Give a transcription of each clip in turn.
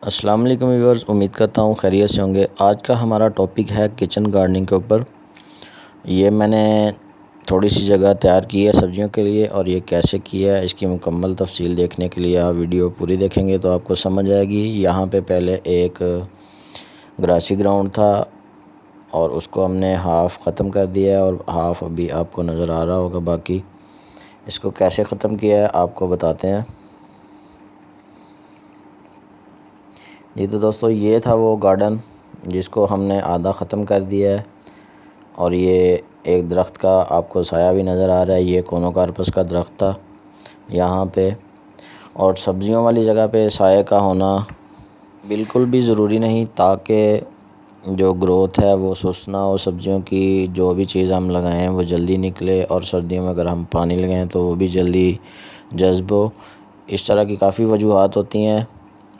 السلام علیکم ویورز، امید کرتا ہوں خیریت سے ہوں گے۔ آج کا ہمارا ٹاپک ہے کچن گارڈننگ کے اوپر۔ یہ میں نے تھوڑی سی جگہ تیار کی ہے سبزیوں کے لیے، اور یہ کیسے کیا ہے اس کی مکمل تفصیل دیکھنے کے لیے آپ ویڈیو پوری دیکھیں گے تو آپ کو سمجھ آئے گی۔ یہاں پہ پہلے ایک گراسی گراؤنڈ تھا اور اس کو ہم نے ہاف ختم کر دیا ہے، اور ہاف ابھی آپ کو نظر آ رہا ہوگا۔ باقی اس کو کیسے ختم کیا ہے آپ کو بتاتے ہیں۔ جی تو دوستو، یہ تھا وہ گارڈن جس کو ہم نے آدھا ختم کر دیا ہے، اور یہ ایک درخت کا آپ کو سایہ بھی نظر آ رہا ہے۔ یہ کونوکارپس کا درخت تھا یہاں پہ، اور سبزیوں والی جگہ پہ سائے کا ہونا بالکل بھی ضروری نہیں، تاکہ جو گروتھ ہے وہ سست نہ ہو۔ سبزیوں کی جو بھی چیز ہم لگائیں وہ جلدی نکلے، اور سردیوں میں اگر ہم پانی لگائیں تو وہ بھی جلدی جذب ہو۔ اس طرح کی کافی وجوہات ہوتی ہیں۔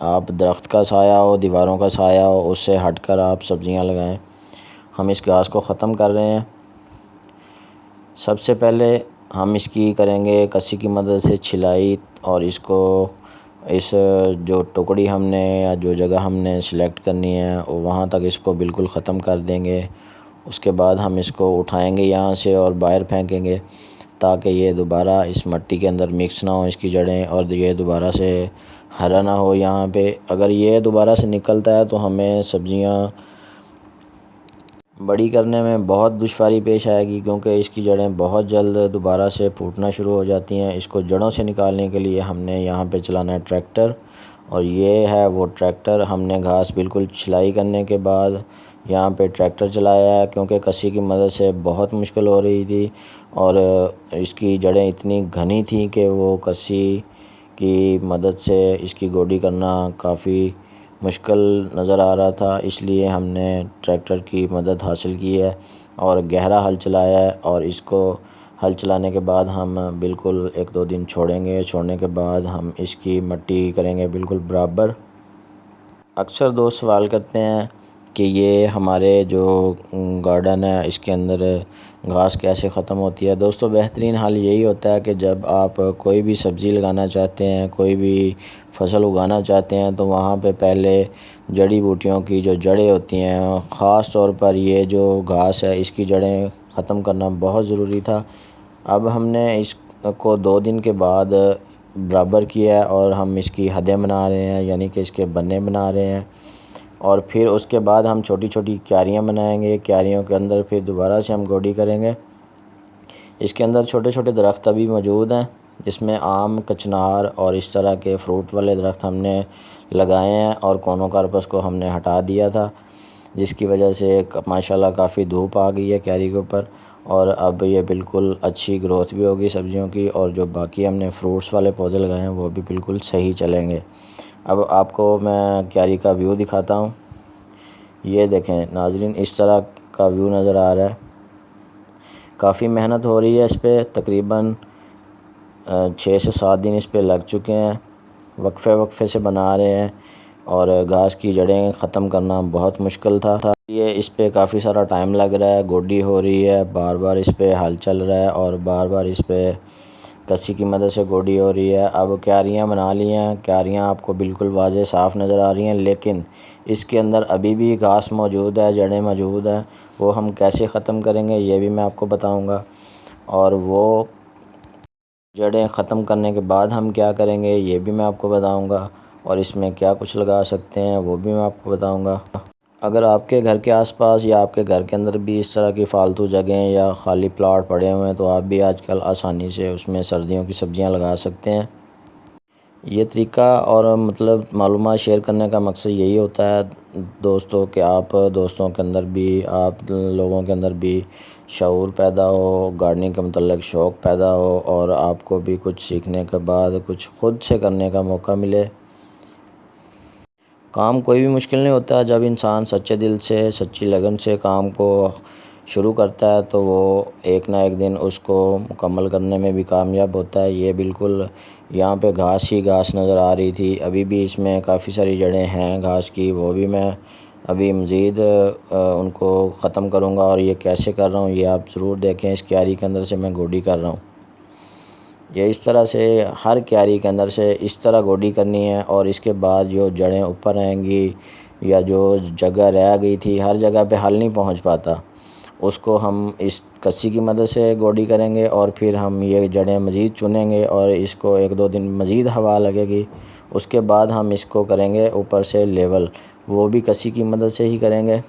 آپ درخت کا سایہ ہو، دیواروں کا سایہ ہو، اس سے ہٹ کر آپ سبزیاں لگائیں۔ ہم اس گھاس کو ختم کر رہے ہیں۔ سب سے پہلے ہم اس کی کریں گے کسی کی مدد سے چھلائی، اور اس کو جو ٹکڑی ہم نے یا جو جگہ ہم نے سلیکٹ کرنی ہے وہاں تک اس کو بالکل ختم کر دیں گے۔ اس کے بعد ہم اس کو اٹھائیں گے یہاں سے اور باہر پھینکیں گے، تاکہ یہ دوبارہ اس مٹی کے اندر مکس نہ ہو اس کی جڑیں، اور یہ دوبارہ سے ہرا نہ ہو یہاں پہ۔ اگر یہ دوبارہ سے نکلتا ہے تو ہمیں سبزیاں بڑی کرنے میں بہت دشواری پیش آئے گی، کیونکہ اس کی جڑیں بہت جلد دوبارہ سے پھوٹنا شروع ہو جاتی ہیں۔ اس کو جڑوں سے نکالنے کے لیے ہم نے یہاں پہ چلانا ہے ٹریکٹر، اور یہ ہے وہ ٹریکٹر۔ ہم نے گھاس بالکل چھلائی کرنے کے بعد یہاں پہ ٹریکٹر چلایا ہے، کیونکہ کسی کی مدد سے بہت مشکل ہو رہی تھی، اور اس کی جڑیں اتنی گھنی تھیں کہ وہ کسی کی مدد سے اس کی گوڈی کرنا کافی مشکل نظر آ رہا تھا۔ اس لیے ہم نے ٹریکٹر کی مدد حاصل کی ہے اور گہرا ہل چلایا ہے، اور اس کو ہل چلانے کے بعد ہم بالکل 1-2 دن چھوڑیں گے۔ چھوڑنے کے بعد ہم اس کی مٹی کریں گے بالکل برابر۔ اکثر دوست سوال کرتے ہیں کہ یہ ہمارے جو گارڈن ہے اس کے اندر گھاس کیسے ختم ہوتی ہے۔ دوستو، بہترین حل یہی ہوتا ہے کہ جب آپ کوئی بھی سبزی لگانا چاہتے ہیں، کوئی بھی فصل اگانا چاہتے ہیں، تو وہاں پہ پہلے جڑی بوٹیوں کی جو جڑیں ہوتی ہیں، خاص طور پر یہ جو گھاس ہے اس کی جڑیں ختم کرنا بہت ضروری تھا۔ اب ہم نے اس کو 2 دن کے بعد برابر کیا ہے، اور ہم اس کی حدیں بنا رہے ہیں، یعنی کہ اس کے بنے بنا رہے ہیں، اور پھر اس کے بعد ہم چھوٹی چھوٹی کیاریاں بنائیں گے۔ کیاریوں کے اندر پھر دوبارہ سے ہم گوڈی کریں گے۔ اس کے اندر چھوٹے چھوٹے درخت ابھی موجود ہیں، جس میں آم، کچنار اور اس طرح کے فروٹ والے درخت ہم نے لگائے ہیں، اور کونوکارپس کو ہم نے ہٹا دیا تھا، جس کی وجہ سے ماشاءاللہ کافی دھوپ آ گئی ہے کیاری کے اوپر، اور اب یہ بالکل اچھی گروتھ بھی ہوگی سبزیوں کی، اور جو باقی ہم نے فروٹس والے پودے لگائے ہیں وہ بھی بالکل صحیح چلیں گے۔ اب آپ کو میں کیاری کا ویو دکھاتا ہوں۔ یہ دیکھیں ناظرین، اس طرح کا ویو نظر آ رہا ہے۔ کافی محنت ہو رہی ہے اس پہ، تقریباً 6 سے 7 دن اس پہ لگ چکے ہیں، وقفے سے بنا رہے ہیں، اور گھاس کی جڑیں ختم کرنا بہت مشکل تھا۔ یہ اس پہ کافی سارا ٹائم لگ رہا ہے، گوڈی ہو رہی ہے، بار بار اس پہ ہل چل رہا ہے، اور بار بار اس پہ کسی کی مدد سے گوڈی ہو رہی ہے۔ اب کیاریاں بنا لی ہیں، کیاریاں آپ کو بالکل واضح صاف نظر آ رہی ہیں، لیکن اس کے اندر ابھی بھی گھاس موجود ہے، جڑیں موجود ہیں۔ وہ ہم کیسے ختم کریں گے یہ بھی میں آپ کو بتاؤں گا، اور وہ جڑیں ختم کرنے کے بعد ہم کیا کریں گے یہ بھی میں آپ کو بتاؤں گا، اور اس میں کیا کچھ لگا سکتے ہیں وہ بھی میں آپ کو بتاؤں گا۔ اگر آپ کے گھر کے آس پاس یا آپ کے گھر کے اندر بھی اس طرح کی فالتو جگہیں یا خالی پلاٹ پڑے ہوئے ہیں، تو آپ بھی آج کل آسانی سے اس میں سردیوں کی سبزیاں لگا سکتے ہیں۔ یہ طریقہ اور معلومات شیئر کرنے کا مقصد یہی ہوتا ہے دوستوں، کہ آپ دوستوں کے اندر بھی، آپ لوگوں کے اندر بھی شعور پیدا ہو، گارڈننگ کے متعلق شوق پیدا ہو، اور آپ کو بھی کچھ سیکھنے کے بعد کچھ خود سے کرنے کا موقع ملے۔ کام کوئی بھی مشکل نہیں ہوتا، جب انسان سچے دل سے، سچی لگن سے کام کو شروع کرتا ہے تو وہ ایک نہ ایک دن اس کو مکمل کرنے میں بھی کامیاب ہوتا ہے۔ یہ بالکل یہاں پہ گھاس ہی گھاس نظر آ رہی تھی، ابھی بھی اس میں کافی ساری جڑیں ہیں گھاس کی، وہ بھی میں ابھی مزید ان کو ختم کروں گا، اور یہ کیسے کر رہا ہوں یہ آپ ضرور دیکھیں۔ اس کیاری کے اندر سے میں گوڈی کر رہا ہوں۔ یہ اس طرح سے ہر کیاری کے اندر سے اس طرح گوڈی کرنی ہے، اور اس کے بعد جو جڑیں اوپر رہیں گی یا جو جگہ رہ گئی تھی، ہر جگہ پہ حل نہیں پہنچ پاتا، اس کو ہم اس کسی کی مدد سے گوڈی کریں گے، اور پھر ہم یہ جڑیں مزید چنیں گے، اور اس کو 1-2 دن مزید ہوا لگے گی، اس کے بعد ہم اس کو کریں گے اوپر سے لیول، وہ بھی کسی کی مدد سے ہی کریں گے،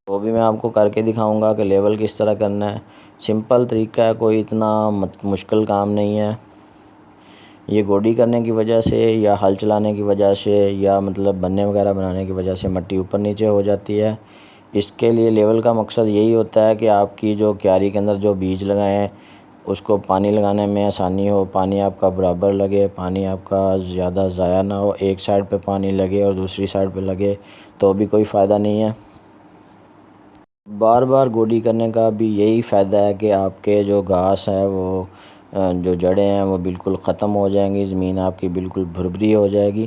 وہ بھی میں آپ کو کر کے دکھاؤں گا کہ لیول کس طرح کرنا ہے۔ سمپل طریقہ ہے، کوئی اتنا مشکل کام نہیں ہے۔ یہ گوڈی کرنے کی وجہ سے یا ہل چلانے کی وجہ سے یا مطلب بننے وغیرہ بنانے کی وجہ سے مٹی اوپر نیچے ہو جاتی ہے۔ اس کے لیے لیول کا مقصد یہی ہوتا ہے کہ آپ کی جو کیاری کے اندر جو بیج لگائے ہیں اس کو پانی لگانے میں آسانی ہو، پانی آپ کا برابر لگے، پانی آپ کا زیادہ ضائع نہ ہو، ایک سائڈ پہ پانی لگے اور دوسری سائڈ پہ لگے تو بھی کوئی فائدہ نہیں ہے۔ بار بار گوڈی کرنے کا بھی یہی فائدہ ہے کہ آپ کے جو گھاس ہے وہ جو جڑیں ہیں وہ بالکل ختم ہو جائیں گی، زمین آپ کی بالکل بھربھری ہو جائے گی۔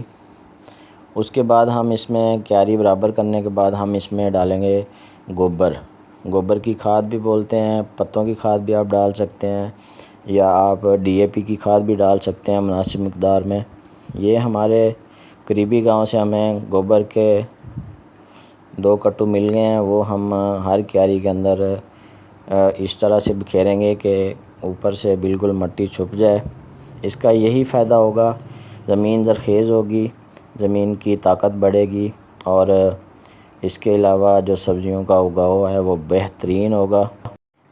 اس کے بعد ہم اس میں کیاری برابر کرنے کے بعد ہم اس میں ڈالیں گے گوبر کی کھاد بھی بولتے ہیں، پتوں کی کھاد بھی آپ ڈال سکتے ہیں، یا آپ DAP کی کھاد بھی ڈال سکتے ہیں مناسب مقدار میں۔ یہ ہمارے قریبی گاؤں سے ہمیں گوبر کے 2 کٹو مل گئے ہیں، وہ ہم ہر کیاری کے اندر اس طرح سے بکھیریں گے کہ اوپر سے بالکل مٹی چھپ جائے۔ اس کا یہی فائدہ ہوگا، زمین زرخیز ہوگی، زمین کی طاقت بڑھے گی، اور اس کے علاوہ جو سبزیوں کا اگاؤ ہے وہ بہترین ہوگا۔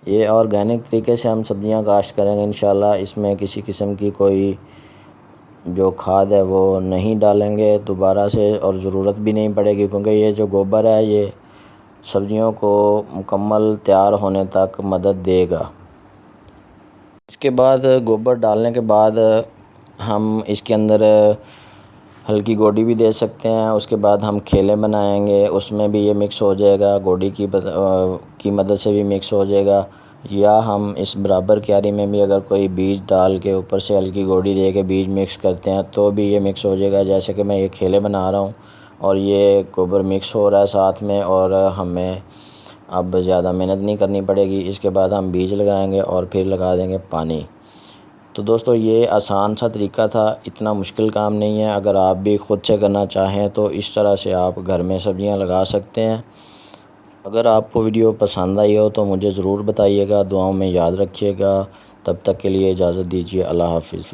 یہ آرگینک طریقے سے ہم سبزیاں کاشت کریں گے انشاءاللہ، اس میں کسی قسم کی کوئی جو کھاد ہے وہ نہیں ڈالیں گے دوبارہ سے، اور ضرورت بھی نہیں پڑے گی، کیونکہ یہ جو گوبر ہے یہ سبزیوں کو مکمل تیار ہونے تک مدد دے گا۔ اس کے بعد گوبر ڈالنے کے بعد ہم اس کے اندر ہلکی گوڈی بھی دے سکتے ہیں، اس کے بعد ہم کھیلیں بنائیں گے، اس میں بھی یہ مکس ہو جائے گا، گوڈی کی مدد سے بھی مکس ہو جائے گا، یا ہم اس برابر کیاری میں بھی اگر کوئی بیج ڈال کے اوپر سے ہلکی گوڈی دے کے بیج مکس کرتے ہیں تو بھی یہ مکس ہو جائے گا۔ جیسے کہ میں یہ کھیلیں بنا رہا ہوں اور یہ گوبر مکس ہو رہا ہے ساتھ میں، اور ہمیں اب زیادہ محنت نہیں کرنی پڑے گی۔ اس کے بعد ہم بیج لگائیں گے اور پھر لگا دیں گے پانی۔ تو دوستو یہ آسان سا طریقہ تھا، اتنا مشکل کام نہیں ہے، اگر آپ بھی خود سے کرنا چاہیں تو اس طرح سے آپ گھر میں سبزیاں لگا سکتے ہیں۔ اگر آپ کو ویڈیو پسند آئی ہو تو مجھے ضرور بتائیے گا، دعاؤں میں یاد رکھیے گا۔ تب تک کے لیے اجازت دیجیے، اللہ حافظ۔